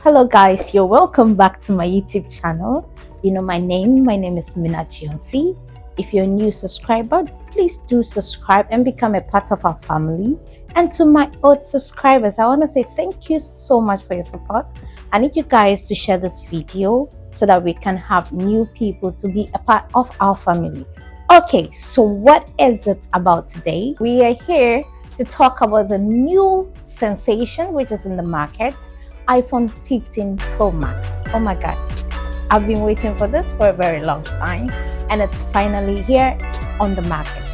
Hello guys, you're welcome back to my YouTube channel. You know my name is ios17. If you're a new subscriber, please do subscribe and become a part of our family. And to my old subscribers, I want to say thank you so much for your support. I need you guys to share this video so that we can have new people to be a part of our family. Okay, so what is it about today? We are here to talk about the new sensation which is in the market, iPhone 15 Pro Max. Oh my god, I've been waiting for this for a very long time and it's finally here on the market.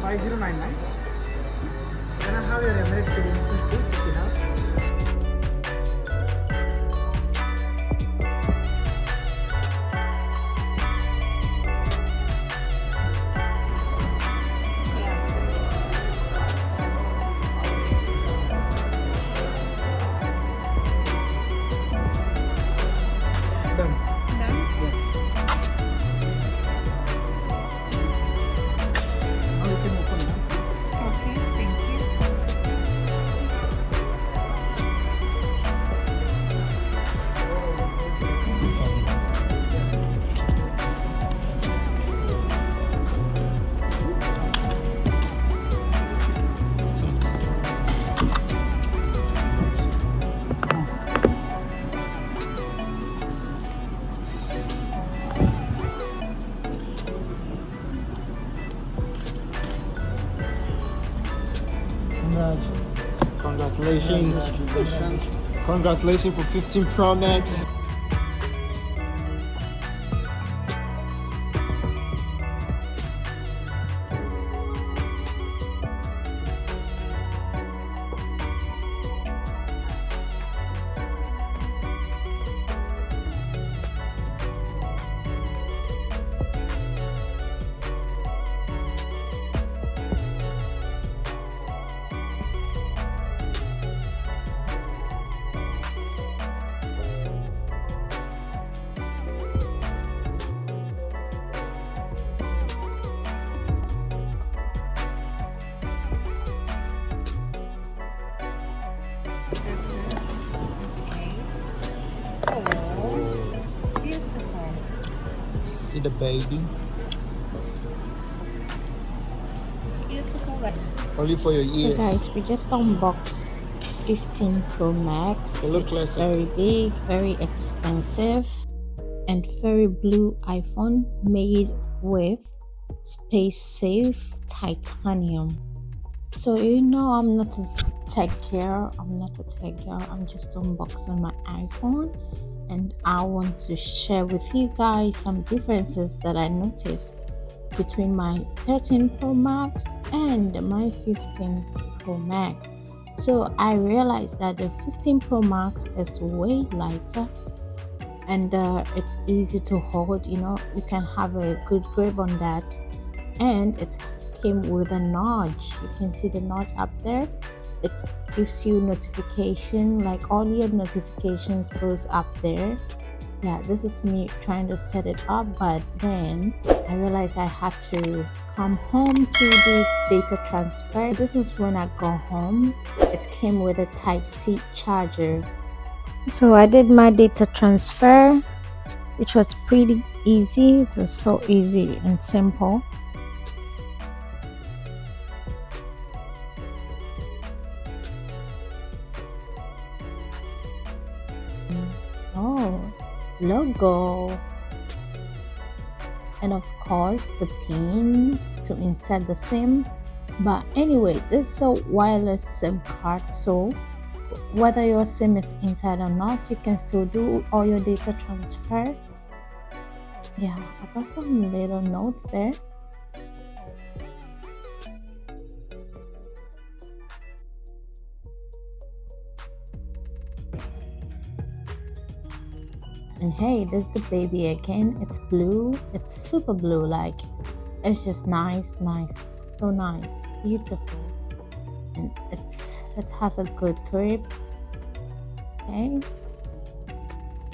$5099. Can I have your Emirates credentials, please, if you have? Done. Now you can open now. Okay, thank you. Congratulations. Congratulations for 15 Pro Max. Oh, it's beautiful. See the baby. It's beautiful. Only for your So ears. guys, we just unboxed 15 Pro Max. It looks It's like very big, very expensive, and very blue iPhone made with space safe titanium. So you know I'm not a tech girl, I'm just unboxing my iPhone, and I want to share with you guys some differences that I noticed between my 13 Pro Max and my 15 Pro Max. So I realized that the 15 Pro Max is way lighter, and it's easy to hold. You can have a good grip on that, and it came with a notch. You can see the notch up there. It gives you notification, like all your notifications goes up there. Yeah, this is me trying to set it up, but then I realized I had to come home to do data transfer. This is when I go home. It came with a Type-C charger. So I did my data transfer, which was pretty easy. It was so easy and simple. Oh, logo, and of course the pin to insert the SIM. But anyway, this is a wireless SIM card, so whether your SIM is inside or not, you can still do all your data transfer. Yeah, I got some little notes there. And hey, this is the baby again. It's blue. It's super blue. Like, it's just nice, so nice, beautiful, and it has a good grip. Okay,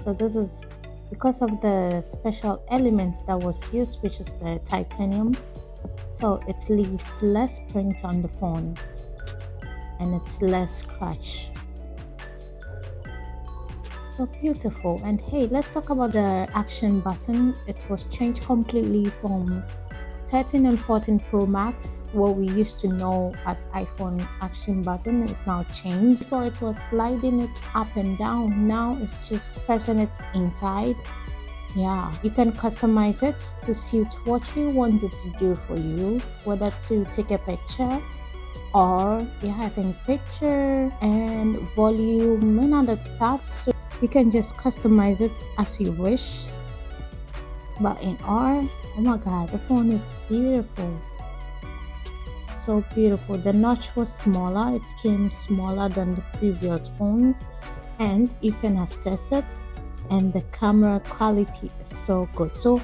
so this is because of the special elements that was used, which is the titanium, so it leaves less prints on the phone and it's less scratch. So beautiful. And hey, let's talk about the action button. It was changed completely from 13 and 14 Pro Max. What we used to know as iPhone action button is now changed. Before it was sliding it up and down, now it's just pressing it inside. Yeah, you can customize it to suit what you want it to do for you, whether to take a picture or I think picture and volume and other stuff. So you can just customize it as you wish. But in R, oh my god, the phone is beautiful, so beautiful. The notch was smaller. It came smaller than the previous phones, and you can access it, and the camera quality is so good. So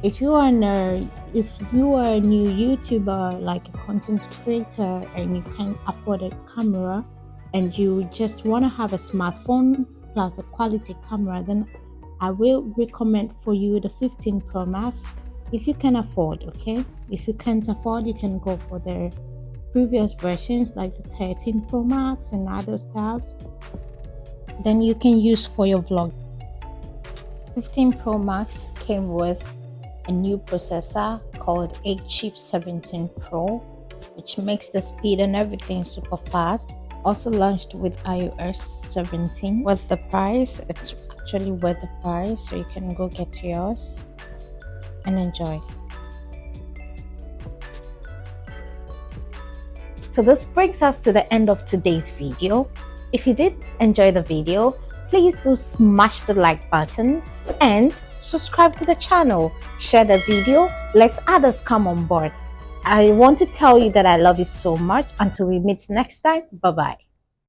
if you are a new YouTuber, like a content creator, and you can't afford a camera and you just want to have a smartphone plus a quality camera, then I will recommend for you the 15 Pro Max if you can afford. Okay, if you can't afford, you can go for the previous versions like the 13 Pro Max and other styles, then you can use for your vlog. 15 Pro Max came with a new processor called ios17 Pro, which makes the speed and everything super fast. Also launched with iOS 17. With the price, it's actually worth the price, so you can go get yours and enjoy. So this brings us to the end of today's video. If you did enjoy the video, please do smash the like button and subscribe to the channel. Share the video, let others come on board. I want to tell you that I love you so much. Until we meet next time, bye bye.